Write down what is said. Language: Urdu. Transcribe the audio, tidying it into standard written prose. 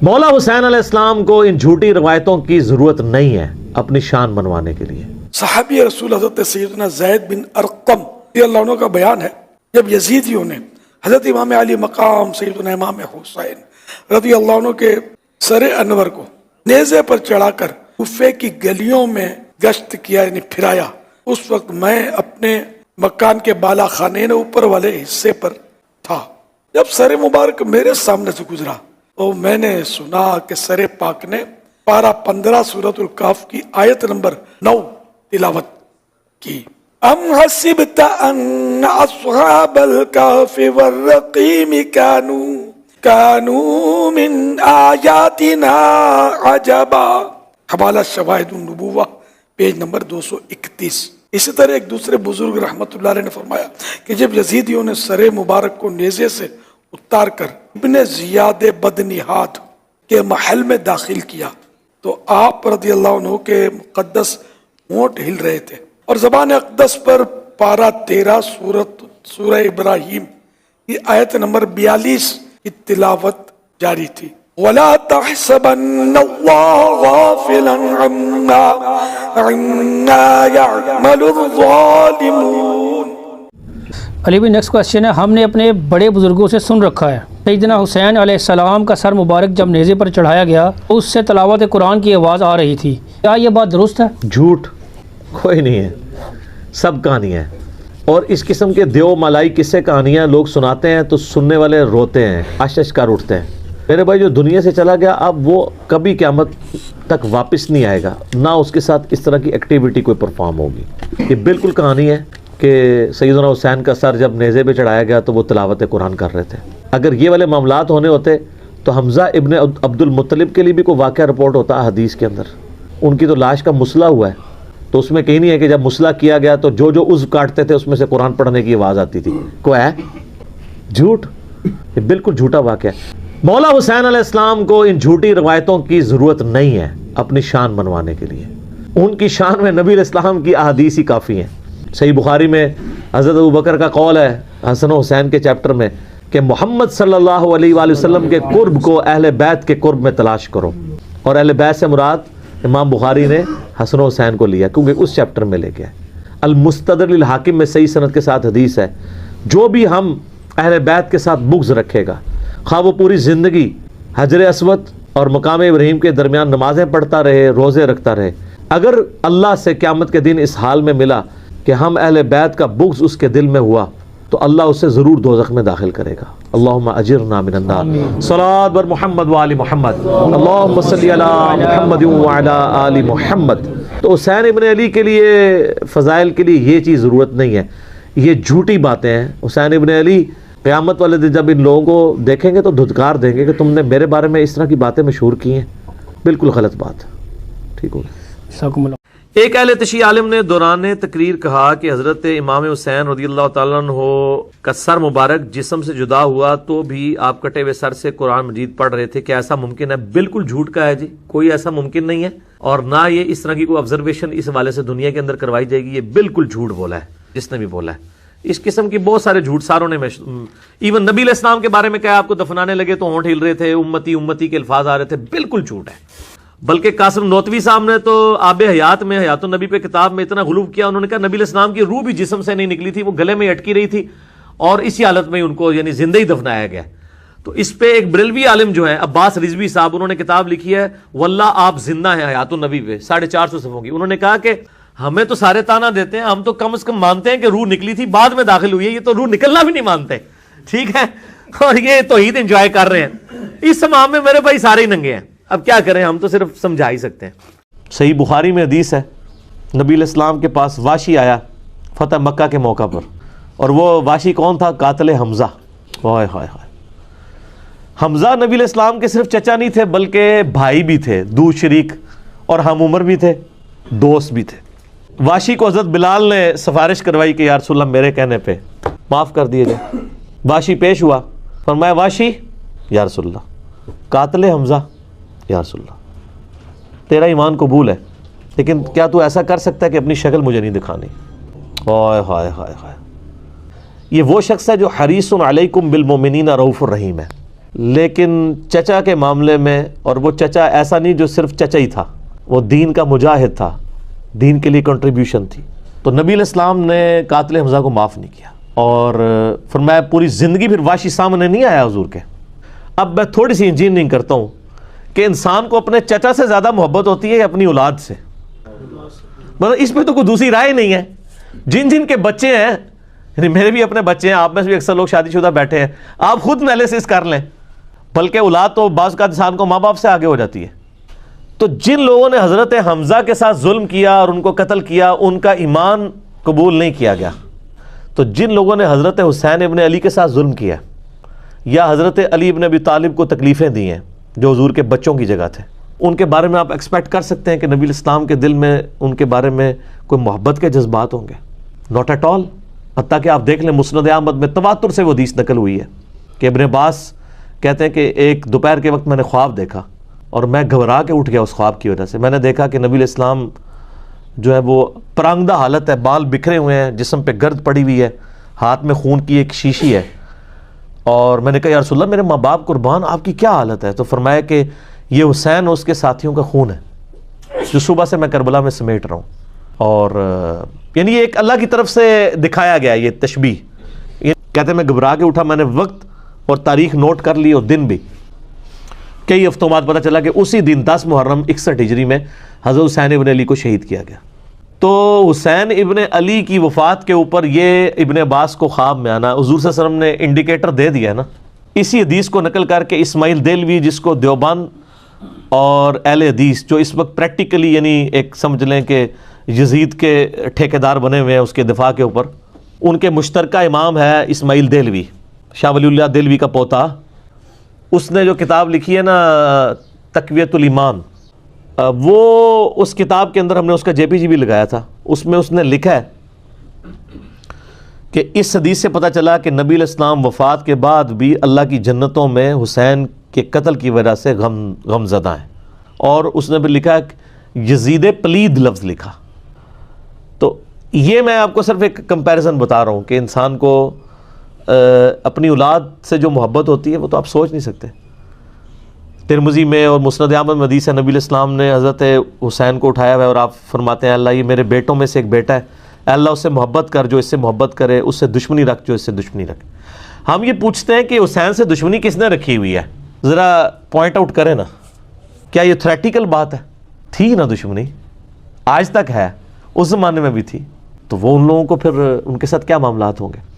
مولا حسین علیہ السلام کو ان جھوٹی روایتوں کی ضرورت نہیں ہے اپنی شان بنوانے کے لیے۔ صحابی رسول حضرت سیدنا زید بن ارقم رضی اللہ عنہ کا بیان ہے، جب یزیدیوں نے حضرت امام علی مقام سیدنا امام حسین رضی اللہ عنہ کے سر انور کو نیزے پر چڑھا کر کوفے کی گلیوں میں گشت کیا، یعنی پھرایا، اس وقت میں اپنے مکان کے بالا خانے اوپر والے حصے پر تھا۔ جب سر مبارک میرے سامنے سے گزرا تو میں نے سنا کہ سر پاک نے پارہ 15 سورۃ الکہف کی آیت نمبر 9 تلاوت کی۔ ام حسبت ان اصحاب الکہف والرقیم کانوا من آیاتنا عجبا، حوالہ شواہد النبوہ پیج نمبر 231۔ اسی طرح ایک دوسرے بزرگ رحمت اللہ علیہ نے فرمایا کہ جب یزیدیوں نے سر مبارک کو نیزے سے اتار کر ابن زیاد بدنہاد کے محل میں داخل کیا تو آپ رضی اللہ عنہ کے مقدس ہونٹ ہل رہے تھے اور زبان اقدس پر پارہ 13 سورہ ابراہیم کی آیت نمبر 42 کی تلاوت جاری تھی۔ وَلَا تَحْسَبَنَّ اللَّهَ غَافِلًا عَمَّا يَعْمَلُ الظَّالِمُونَ۔ علی بھائی نیکسٹ کوشچن ہے، ہم نے اپنے بڑے بزرگوں سے سن رکھا ہے سیدنا حسین علیہ السلام کا سر مبارک جب نیزے پر چڑھایا گیا اس سے تلاوت قرآن کی آواز آ رہی تھی، کیا یہ بات درست ہے؟ جھوٹ کوئی نہیں ہے، سب کہانی ہے۔ اور اس قسم کے دیو ملائی قصے کہانیاں لوگ سناتے ہیں تو سننے والے روتے ہیں، اشش کر اٹھتے ہیں۔ میرے بھائی جو دنیا سے چلا گیا اب وہ کبھی قیامت تک واپس نہیں آئے گا، نہ اس کے ساتھ اس طرح کی ایکٹیویٹی کوئی پرفارم ہوگی۔ یہ بالکل کہانی ہے کہ سیدنا حسین کا سر جب نیزے پہ چڑھایا گیا تو وہ تلاوت قرآن کر رہے تھے۔ اگر یہ والے معاملات ہونے ہوتے تو حمزہ ابن عبد المطلب کے لیے بھی کوئی واقعہ رپورٹ ہوتا حدیث کے اندر۔ ان کی تو لاش کا مسئلہ ہوا ہے تو اس میں کہیں نہیں ہے کہ جب مسئلہ کیا گیا تو جو عضو کاٹتے تھے اس میں سے قرآن پڑھنے کی آواز آتی تھی، کوئی ہے؟ جھوٹ، یہ بالکل جھوٹا واقعہ ہے۔ مولا حسین علیہ السلام کو ان جھوٹی روایتوں کی ضرورت نہیں ہے اپنی شان بنوانے کے لیے۔ ان کی شان میں نبی علیہ السلام کی احادیث ہی کافی ہیں۔ صحیح بخاری میں حضرت ابوبکر کا قول ہے حسن و حسین کے چیپٹر میں کہ محمد صلی اللہ علیہ وآلہ وسلم کے قرب کو اہل بیت کے قرب میں تلاش کرو، اور اہل بیت سے مراد امام بخاری نے حسن و حسین کو لیا کیونکہ اس چیپٹر میں لے گیا۔ المستدرک للحاکم میں صحیح سند کے ساتھ حدیث ہے، جو بھی ہم اہل بیت کے ساتھ بغض رکھے گا، خواہ وہ پوری زندگی حجر اسود اور مقام ابراہیم کے درمیان نمازیں پڑھتا رہے، روزے رکھتا رہے، اگر اللہ سے قیامت کے دن اس حال میں ملا کہ ہم اہل بیت کا بغض اس کے دل میں ہوا تو اللہ اسے ضرور دوزخ میں داخل کرے گا۔ اللہم اجرنا من النار۔ صلاۃ بر محمد و آل محمد، اللہم صلی علی محمد و علی آل محمد۔ تو حسین ابن علی کے لیے فضائل کے لیے یہ چیز ضرورت نہیں ہے، یہ جھوٹی باتیں ہیں۔ حسین ابن علی قیامت والے دن جب ان لوگوں کو دیکھیں گے تو دھتکار دیں گے کہ تم نے میرے بارے میں اس طرح کی باتیں مشہور کی ہیں، بالکل غلط بات۔ ٹھیک ہوگا۔ ایک اہل تشیع عالم نے دوران تقریر کہا کہ حضرت امام حسین رضی اللہ تعالیٰ عنہ کا سر مبارک جسم سے جدا ہوا تو بھی آپ کٹے ہوئے سر سے قرآن مجید پڑھ رہے تھے، کیا ایسا ممکن ہے؟ بالکل جھوٹ کا ہے جی، کوئی ایسا ممکن نہیں ہے، اور نہ یہ اس طرح کی کوئی آبزرویشن اس حوالے سے دنیا کے اندر کروائی جائے گی۔ یہ بالکل جھوٹ بولا ہے جس نے بھی بولا ہے۔ اس قسم کی بہت سارے جھوٹ ساروں نے ایون نبی علیہ السلام کے بارے میں کہا آپ کو دفنانے لگے تو ہونٹ ہل رہے تھے، امتی امتی کے الفاظ آ رہے تھے، بالکل جھوٹ ہے۔ بلکہ قاسم نوتوی صاحب نے تو آب حیات میں حیات النبی پہ کتاب میں اتنا غلو کیا، انہوں نے کہا نبی علیہ السلام کی روح بھی جسم سے نہیں نکلی تھی، وہ گلے میں اٹکی رہی تھی اور اسی حالت میں ان کو یعنی زندہ ہی دفنایا گیا۔ تو اس پہ ایک بریلوی عالم جو ہے عباس رضوی صاحب، انہوں نے کتاب لکھی ہے واللہ آپ زندہ ہیں حیات النبی پہ، 450 صفحوں کی۔ انہوں نے کہا کہ ہمیں تو سارے تانا دیتے ہیں، ہم تو کم از کم مانتے ہیں کہ روح نکلی تھی، بعد میں داخل ہوئی ہے، یہ تو روح نکلنا بھی نہیں مانتے، ٹھیک ہے، اور یہ توحید انجوائے کر رہے ہیں۔ اس معاملے میں میرے بھائی سارے ہی ننگے ہیں، اب کیا کریں، ہم تو صرف سمجھا ہی سکتے ہیں۔ صحیح بخاری میں حدیث ہے، نبی علیہ السلام کے پاس واشی آیا فتح مکہ کے موقع پر، اور وہ واشی کون تھا؟ قاتل حمزہ۔ ہائے ہائے ہائے، حمزہ نبی علیہ السلام کے صرف چچا نہیں تھے بلکہ بھائی بھی تھے، دودھ شریک، اور ہم عمر بھی تھے، دوست بھی تھے۔ واشی کو حضرت بلال نے سفارش کروائی کہ یا رسول اللہ میرے کہنے پہ معاف کر دیے جائے۔ واشی پیش ہوا، فرمایا واشی یا رسول اللہ قاتل حمزہ، یا رسول اللہ تیرا ایمان قبول ہے لیکن کیا تو ایسا کر سکتا ہے کہ اپنی شکل مجھے نہیں دکھانی؟ ہائے ہائے ہائے ہائے، یہ وہ شخص ہے جو حریص علیکم بالمؤمنین رؤوف الرحیم ہے۔ لیکن چچا کے معاملے میں، اور وہ چچا ایسا نہیں جو صرف چچا ہی تھا، وہ دین کا مجاہد تھا، دین کے لیے کنٹریبیوشن تھی. تو نبی علیہ السلام نے قاتل حمزہ کو معاف نہیں کیا اور فرمایا پوری زندگی پھر واشی سامنے نہیں آیا حضور کے. اب میں تھوڑی سی انجینئرنگ کرتا ہوں کہ انسان کو اپنے چچا سے زیادہ محبت ہوتی ہے یا اپنی اولاد سے؟ مطلب اس پہ تو کوئی دوسری رائے نہیں ہے. جن کے بچے ہیں، یعنی میرے بھی اپنے بچے ہیں، آپ میں سے بھی اکثر لوگ شادی شدہ بیٹھے ہیں، آپ خود انالیسس کر لیں. بلکہ اولاد تو بعض کا انسان کو ماں باپ سے آگے ہو جاتی ہے. تو جن لوگوں نے حضرت حمزہ کے ساتھ ظلم کیا اور ان کو قتل کیا، ان کا ایمان قبول نہیں کیا گیا. تو جن لوگوں نے حضرت حسین ابن علی کے ساتھ ظلم کیا یا حضرت علی ابن ابی طالب کو تکلیفیں دی ہیں جو حضور کے بچوں کی جگہ تھے، ان کے بارے میں آپ ایکسپیکٹ کر سکتے ہیں کہ نبی الاسلام کے دل میں ان کے بارے میں کوئی محبت کے جذبات ہوں گے؟ Not at all. حتیٰ کہ آپ دیکھ لیں مسند احمد میں تواتر سے وہ حدیث نقل ہوئی ہے کہ ابن عباس کہتے ہیں کہ ایک دوپہر کے وقت میں نے خواب دیکھا اور میں گھبرا کے اٹھ گیا اس خواب کی وجہ سے. میں نے دیکھا کہ نبی الاسلام جو ہے وہ پرانگدہ حالت ہے، بال بکھرے ہوئے ہیں، جسم پہ گرد پڑی ہوئی ہے، ہاتھ میں خون کی ایک شیشی ہے. اور میں نے کہا یا رسول اللہ میرے ماں باپ قربان، آپ کی کیا حالت ہے؟ تو فرمایا کہ یہ حسین اور اس کے ساتھیوں کا خون ہے جو صبح سے میں کربلا میں سمیٹ رہا ہوں. اور یعنی یہ ایک اللہ کی طرف سے دکھایا گیا یہ تشبیہ. یہ کہتے ہیں میں گھبرا کے اٹھا، میں نے وقت اور تاریخ نوٹ کر لی اور دن بھی. کئی ہفتوں بعد پتہ چلا کہ اسی دن 10 محرم 61 ہجری میں حضرت حسین ابن علی کو شہید کیا گیا. تو حسین ابن علی کی وفات کے اوپر یہ ابن عباس کو خواب میں آنا حضور صلی اللہ علیہ وسلم نے انڈیکیٹر دے دیا ہے نا. اسی حدیث کو نقل کر کے اسماعیل دہلوی، جس کو دیوبند اور اہل حدیث جو اس وقت پریکٹیکلی یعنی ایک سمجھ لیں کہ یزید کے ٹھیکیدار بنے ہوئے ہیں اس کے دفاع کے اوپر، ان کے مشترکہ امام ہے اسماعیل دہلوی، شاہ ولی اللہ دہلوی کا پوتا. اس نے جو کتاب لکھی ہے نا تقویۃ الایمان، وہ اس کتاب کے اندر ہم نے اس کا جے پی جی بھی لگایا تھا. اس میں اس نے لکھا ہے کہ اس حدیث سے پتہ چلا کہ نبی علیہ السلام وفات کے بعد بھی اللہ کی جنتوں میں حسین کے قتل کی وجہ سے غم زدہ ہیں. اور اس نے بھی لکھا یزید پلید لفظ لکھا. تو یہ میں آپ کو صرف ایک کمپیریزن بتا رہا ہوں کہ انسان کو اپنی اولاد سے جو محبت ہوتی ہے وہ تو آپ سوچ نہیں سکتے. ترمذی میں اور مسند احمد میں حدیث ہے نبی علیہ السلام نے حضرت حسین کو اٹھایا ہوا ہے اور آپ فرماتے ہیں اللہ یہ میرے بیٹوں میں سے ایک بیٹا ہے، اے اللہ اس سے محبت کر جو اس سے محبت کرے، اس سے دشمنی رکھ جو اس سے دشمنی رکھے. ہم یہ پوچھتے ہیں کہ حسین سے دشمنی کس نے رکھی ہوئی ہے؟ ذرا پوائنٹ آؤٹ کریں نا. کیا یہ تھریٹیکل بات ہے؟ تھی نا دشمنی، آج تک ہے، اس زمانے میں بھی تھی. تو وہ ان لوگوں کو پھر ان کے ساتھ کیا معاملات ہوں گے؟